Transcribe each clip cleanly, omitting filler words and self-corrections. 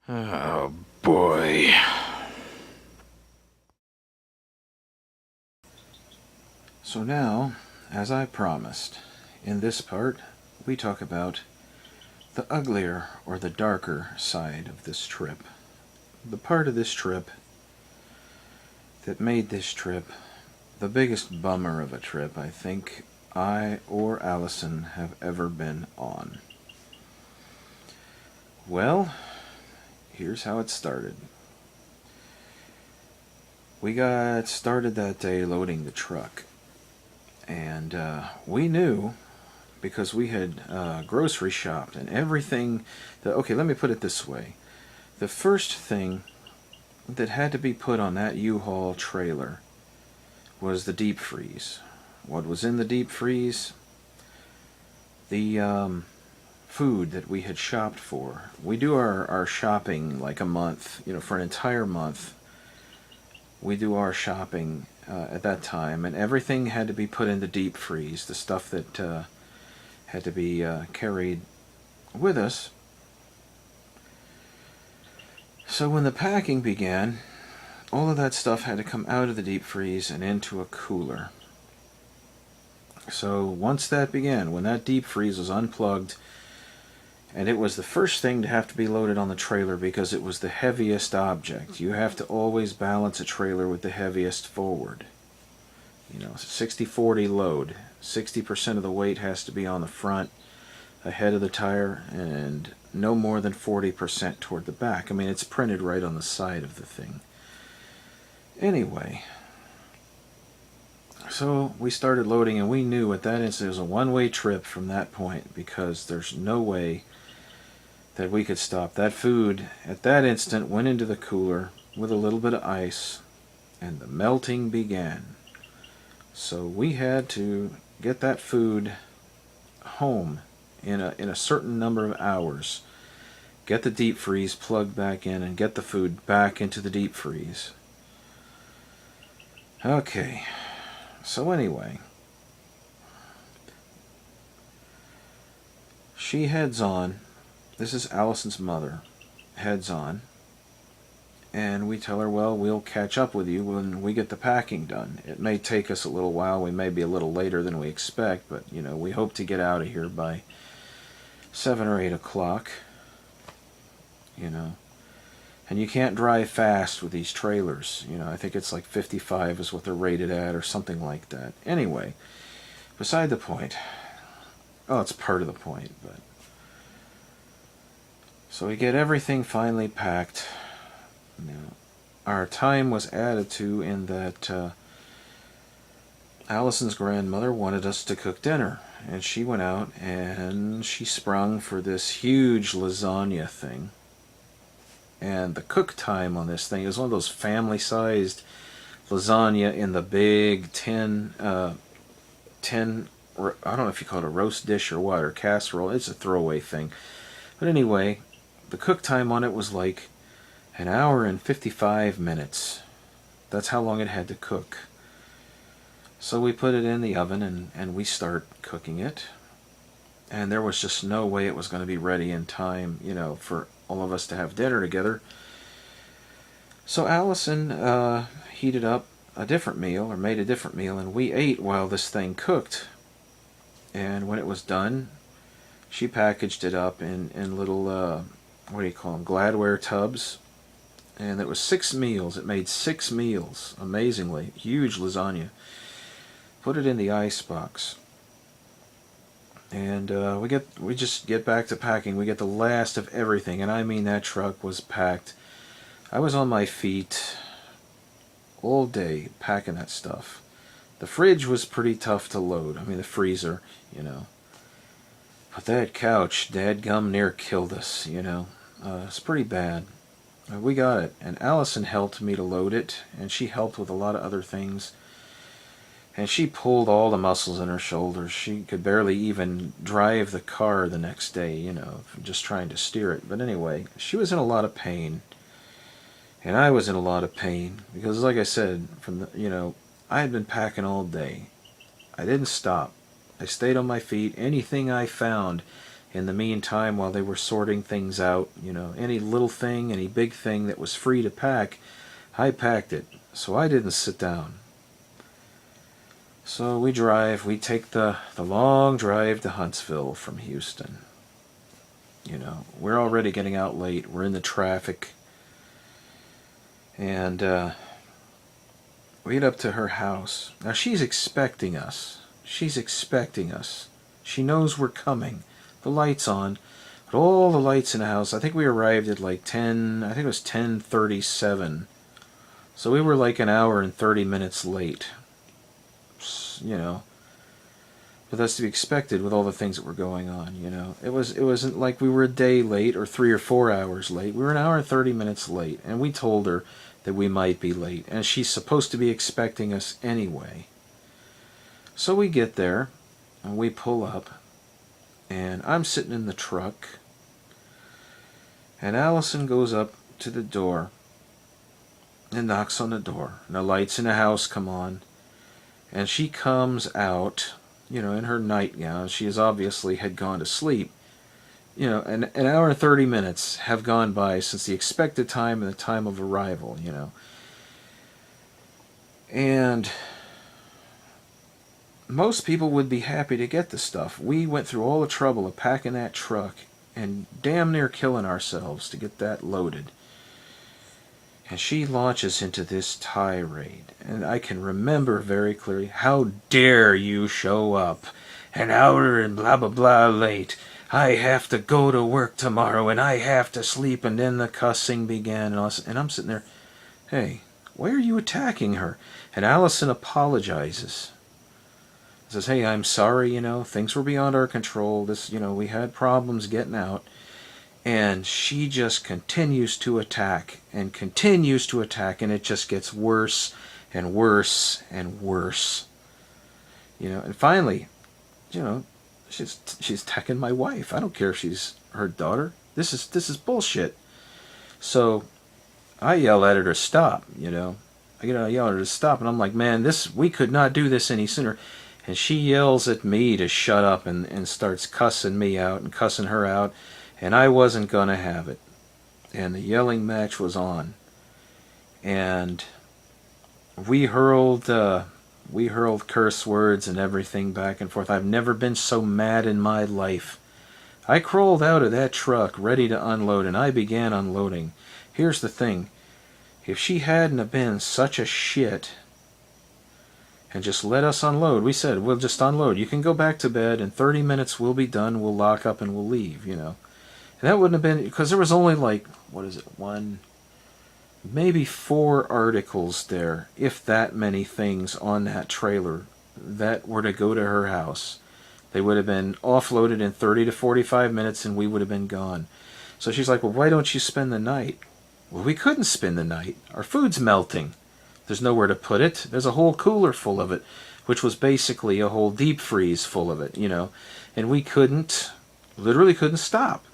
Oh boy. So now, as I promised, in this part, we talk about the uglier or the darker side of this trip. The part of this trip that made this trip the biggest bummer of a trip I think I or Allison have ever been on. Well, here's how it started. We got started that day loading the truck, and we knew because we had grocery shopped and everything. Okay, let me put it this way. The first thing that had to be put on that U-Haul trailer was the deep freeze. What was in the deep freeze? The food that we had shopped for. We do our shopping like a month, for an entire month. We do our shopping at that time, and everything had to be put in the deep freeze. The stuff that had to be carried with us. So when the packing began, all of that stuff had to come out of the deep freeze and into a cooler. So once that began, when that deep freeze was unplugged, and it was the first thing to have to be loaded on the trailer because it was the heaviest object. You have to always balance a trailer with the heaviest forward. 60-40 load. 60% of the weight has to be on the front, ahead of the tire, and no more than 40% toward the back. I mean, it's printed right on the side of the thing. Anyway, so we started loading, and we knew at that instant it was a one-way trip from that point because there's no way that we could stop. That food at that instant went into the cooler with a little bit of ice, and the melting began. So we had to get that food home in a certain number of hours, get the deep freeze plugged back in, and get the food back into the deep freeze. Okay, so anyway, she heads on. This is Allison's mother, heads on, and we tell her, well, we'll catch up with you when we get the packing done. It may take us a little while. We may be a little later than we expect, but, we hope to get out of here by 7 or 8 o'clock, And you can't drive fast with these trailers. I think it's like 55 is what they're rated at or something like that. Anyway, beside the point. Oh, it's part of the point, but... So we get everything finally packed. Our time was added to in that Allison's grandmother wanted us to cook dinner. And she went out and she sprung for this huge lasagna thing. And the cook time on this thing is one of those family-sized lasagna in the big tin, I don't know if you call it a roast dish or what, or casserole. It's a throwaway thing. But anyway, the cook time on it was like an hour and 55 minutes. That's how long it had to cook. So we put it in the oven and we start cooking it. And there was just no way it was going to be ready in time, for all of us to have dinner together. So Allison heated up a different meal, or made a different meal, and we ate while this thing cooked. And when it was done, she packaged it up in little, what do you call them, Gladware tubs. And it was 6 meals. It made 6 meals, amazingly. Huge lasagna. Put it in the ice box. And we just get back to packing. We get the last of everything, and I mean that truck was packed. I was on my feet all day packing that stuff. The fridge was pretty tough to load. I mean, the freezer, But that couch, dadgum, near killed us, It's pretty bad. We got it, and Allison helped me to load it, and she helped with a lot of other things. And she pulled all the muscles in her shoulders. She could barely even drive the car the next day, just trying to steer it. But anyway, she was in a lot of pain. And I was in a lot of pain. Because like I said, I had been packing all day. I didn't stop. I stayed on my feet. Anything I found In the meantime, while they were sorting things out, any little thing, any big thing that was free to pack, I packed it. So I didn't sit down. So we take the long drive to Huntsville from Houston. We're already getting out late. We're in the traffic. And we get up to her house. Now she's expecting us. She knows we're coming. The light's on. But all the lights in the house, I think we arrived at like 10:37. So we were like an hour and 30 minutes late. But that's to be expected with all the things that were going on, It wasn't like we were a day late or 3 or 4 hours late. We were an hour and 30 minutes late, and we told her that we might be late, and she's supposed to be expecting us anyway. So we get there, and we pull up, and I'm sitting in the truck, and Allison goes up to the door and knocks on the door, and the lights in the house come on, and she comes out, in her nightgown. She obviously had gone to sleep. An hour and 30 minutes have gone by since the expected time and the time of arrival, And most people would be happy to get the stuff. We went through all the trouble of packing that truck and damn near killing ourselves to get that loaded. And she launches into this tirade. And I can remember very clearly, how dare you show up an hour and blah blah blah late. I have to go to work tomorrow and I have to sleep. And then the cussing began. And I'm sitting there, hey, why are you attacking her? And Allison apologizes. Says, hey, I'm sorry, things were beyond our control. We had problems getting out. And she just continues to attack, and it just gets worse and worse and worse. And finally, she's attacking my wife. I don't care if she's her daughter. This is bullshit. So I yell at her to stop, I yell at her to stop, and I'm like, man, we could not do this any sooner. And she yells at me to shut up and starts cussing me out and cussing her out. And I wasn't going to have it. And the yelling match was on. And we hurled curse words and everything back and forth. I've never been so mad in my life. I crawled out of that truck ready to unload, and I began unloading. Here's the thing. If she hadn't have been such a shit and just let us unload, we said, we'll just unload. You can go back to bed. In 30 minutes we'll be done. We'll lock up and we'll leave, And that wouldn't have been, because there was only maybe 4 articles there, if that many things on that trailer that were to go to her house. They would have been offloaded in 30 to 45 minutes and we would have been gone. So she's like, well, why don't you spend the night? Well, we couldn't spend the night. Our food's melting. There's nowhere to put it. There's a whole cooler full of it, which was basically a whole deep freeze full of it, And we literally couldn't stop.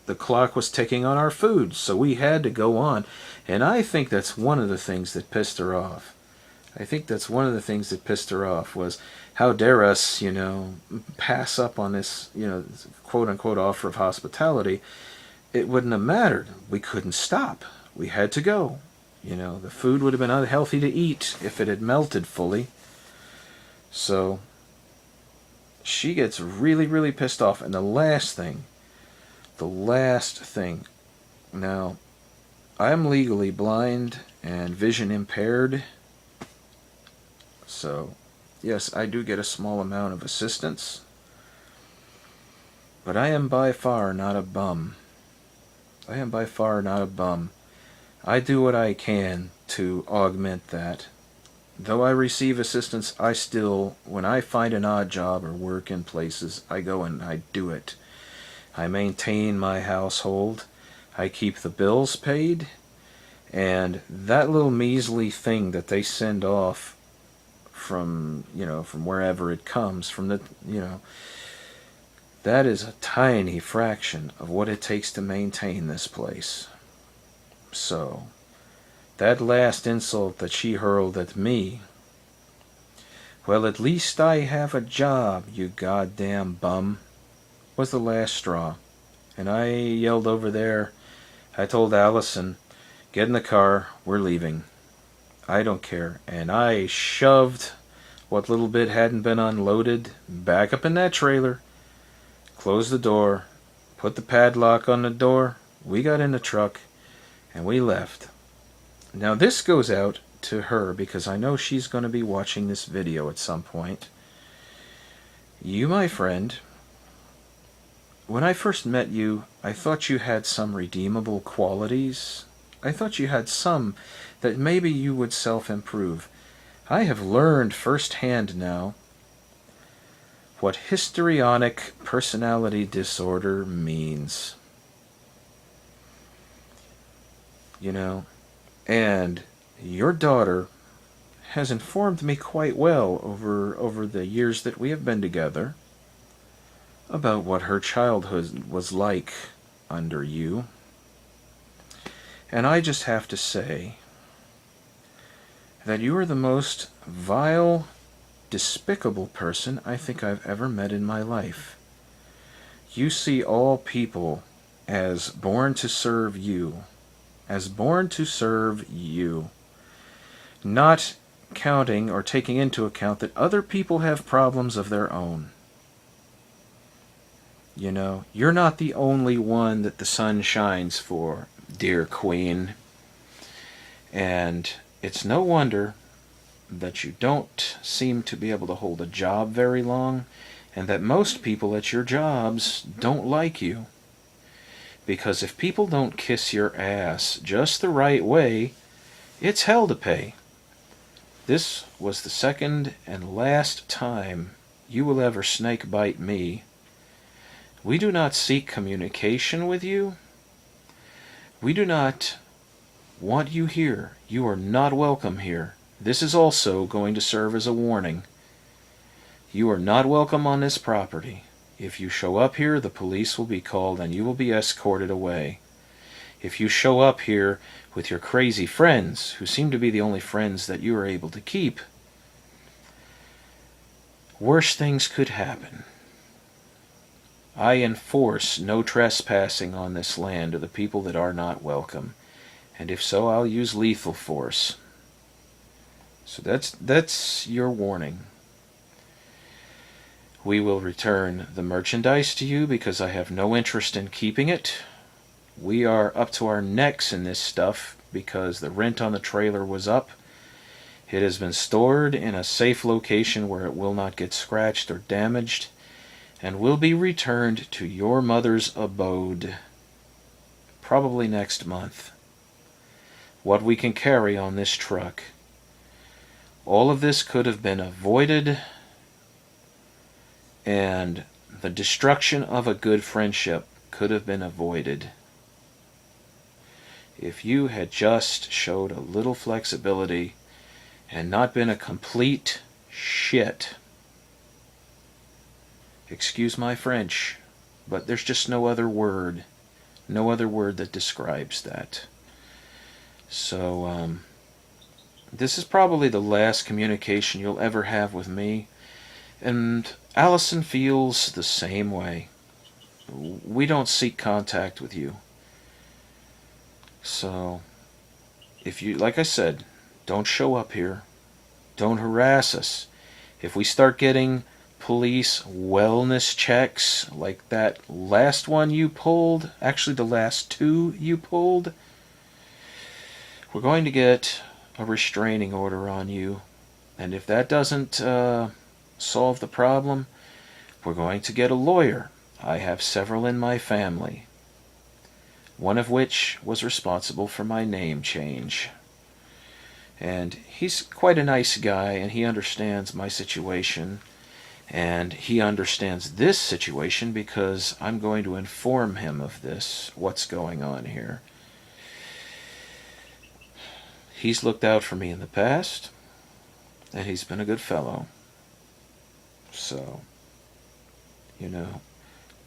The clock was ticking on our food, so we had to go on. And I think that's one of the things that pissed her off. Was, how dare us, pass up on this, quote-unquote offer of hospitality. It wouldn't have mattered. We couldn't stop. We had to go. The food would have been unhealthy to eat if it had melted fully. So she gets really, really pissed off. And the last thing, now, I'm legally blind and vision impaired, so yes, I do get a small amount of assistance, but I am by far not a bum. I do what I can to augment that. Though I receive assistance, I still, when I find an odd job or work in places, I go and I do it. I maintain my household. I keep the bills paid. And that little measly thing that they send off from wherever it comes, that is a tiny fraction of what it takes to maintain this place. So, that last insult that she hurled at me, well, at least I have a job, you goddamn bum. was the last straw. And I yelled over there. I told Allison, get in the car, we're leaving. I don't care. And I shoved what little bit hadn't been unloaded back up in that trailer, closed the door, put the padlock on the door, we got in the truck, and we left. Now this goes out to her because I know she's going to be watching this video at some point. You, my friend, when I first met you, I thought you had some redeemable qualities. I thought you had some that maybe you would self-improve. I have learned firsthand now what histrionic personality disorder means. You know, and your daughter has informed me quite well over the years that we have been together about what her childhood was like under you. And I just have to say that you are the most vile, despicable person I think I've ever met in my life. You see all people as born to serve you, not counting or taking into account that other people have problems of their own. You know, you're not the only one that the sun shines for, dear Queen. And it's no wonder that you don't seem to be able to hold a job very long, and that most people at your jobs don't like you. Because if people don't kiss your ass just the right way, it's hell to pay. This was the second and last time you will ever snake bite me. We do not seek communication with you. We do not want you here. You are not welcome here. This is also going to serve as a warning. You are not welcome on this property. If you show up here, the police will be called and you will be escorted away. If you show up here with your crazy friends, who seem to be the only friends that you are able to keep, worse things could happen. I enforce no trespassing on this land of the people that are not welcome. And if so, I'll use lethal force. So that's your warning. We will return the merchandise to you because I have no interest in keeping it. We are up to our necks in this stuff because the rent on the trailer was up. It has been stored in a safe location where it will not get scratched or damaged, and will be returned to your mother's abode probably next month. What we can carry on this truck. All of this could have been avoided, and the destruction of a good friendship could have been avoided if you had just showed a little flexibility and not been a complete shit. Excuse my French, but there's just no other word that describes that. So, this is probably the last communication you'll ever have with me, and Allison feels the same way. We don't seek contact with you. So, if you, like I said, don't show up here. Don't harass us. If we start getting police wellness checks like that last one you pulled, actually the last two you pulled, we're going to get a restraining order on you. And if that doesn't solve the problem, we're going to get a lawyer. I have several in my family, one of which was responsible for my name change. And he's quite a nice guy, and he understands my situation. And he understands this situation because I'm going to inform him of this, what's going on here. He's looked out for me in the past, and he's been a good fellow. So, you know,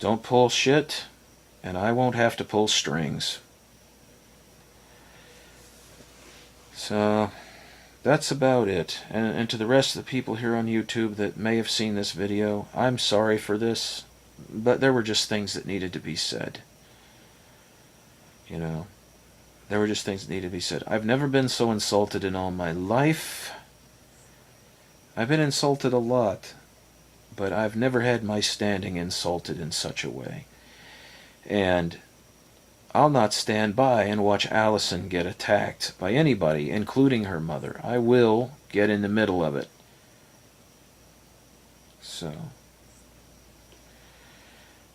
don't pull shit, and I won't have to pull strings. So, that's about it. And to the rest of the people here on YouTube that may have seen this video, I'm sorry for this. But there were just things that needed to be said. You know, there were just things that needed to be said. I've never been so insulted in all my life. I've been insulted a lot, but I've never had my standing insulted in such a way. And I'll not stand by and watch Allison get attacked by anybody, including her mother. I will get in the middle of it. So,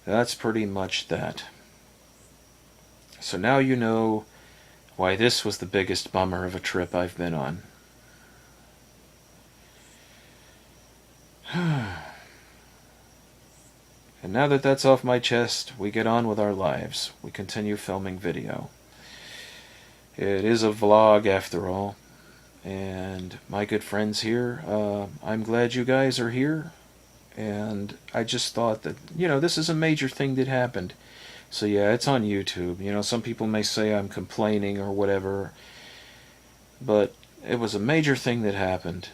that's pretty much that. So now you know why this was the biggest bummer of a trip I've been on. And now that that's off my chest, we get on with our lives. We continue filming video. It is a vlog after all. And my good friends here, I'm glad you guys are here. And I just thought that, this is a major thing that happened. So yeah, it's on YouTube. Some people may say I'm complaining or whatever. But it was a major thing that happened.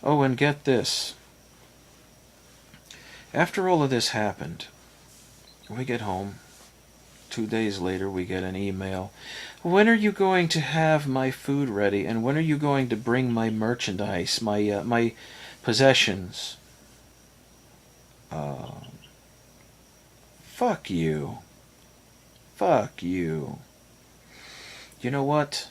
Oh, and get this. After all of this happened, we get home. 2 days later, we get an email. When are you going to have my food ready? And when are you going to bring my merchandise, my possessions? Fuck you. Fuck you. You know what?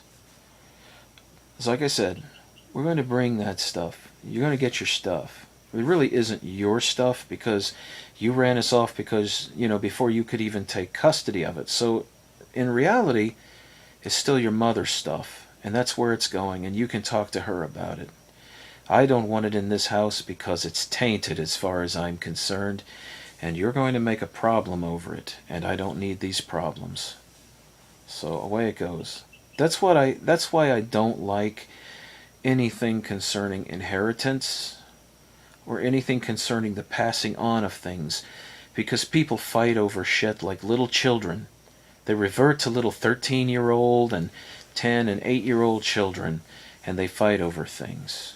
It's like I said, we're going to bring that stuff. You're going to get your stuff. It really isn't your stuff because you ran us off because, before you could even take custody of it. So, in reality, it's still your mother's stuff. And that's where it's going. And you can talk to her about it. I don't want it in this house because it's tainted as far as I'm concerned. And you're going to make a problem over it. And I don't need these problems. So, away it goes. That's why I don't like anything concerning inheritance or anything concerning the passing on of things, because people fight over shit like little children. They revert to little 13-year-old and 10 and 8-year-old children, and they fight over things.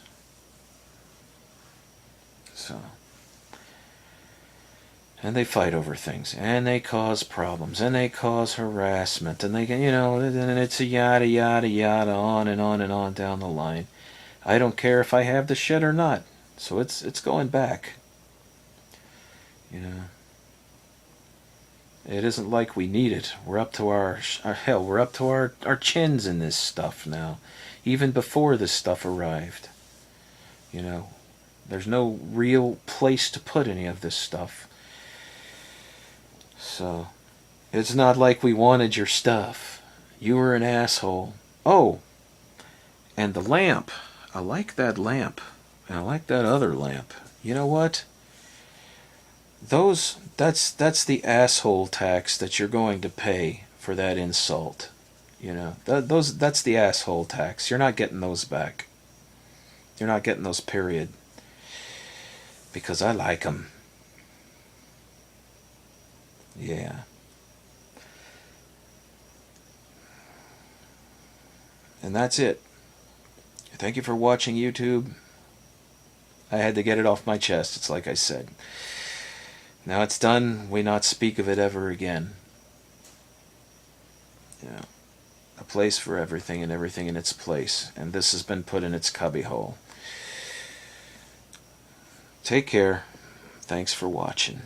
And they fight over things, and they cause problems, and they cause harassment, and and it's a yada yada yada on and on and on down the line. I don't care if I have the shit or not. So it's going back. It isn't like we need it. We're up to our chins in this stuff now. Even before this stuff arrived. There's no real place to put any of this stuff. So, it's not like we wanted your stuff. You were an asshole. Oh, and the lamp. I like that lamp. And I like that other lamp. You know what? That's the asshole tax that you're going to pay for that insult. That's the asshole tax. You're not getting those back. You're not getting those, period. Because I like them. Yeah. And that's it. Thank you for watching YouTube. I had to get it off my chest. It's like I said. Now it's done. We not speak of it ever again. A place for everything and everything in its place. And this has been put in its cubbyhole. Take care. Thanks for watching.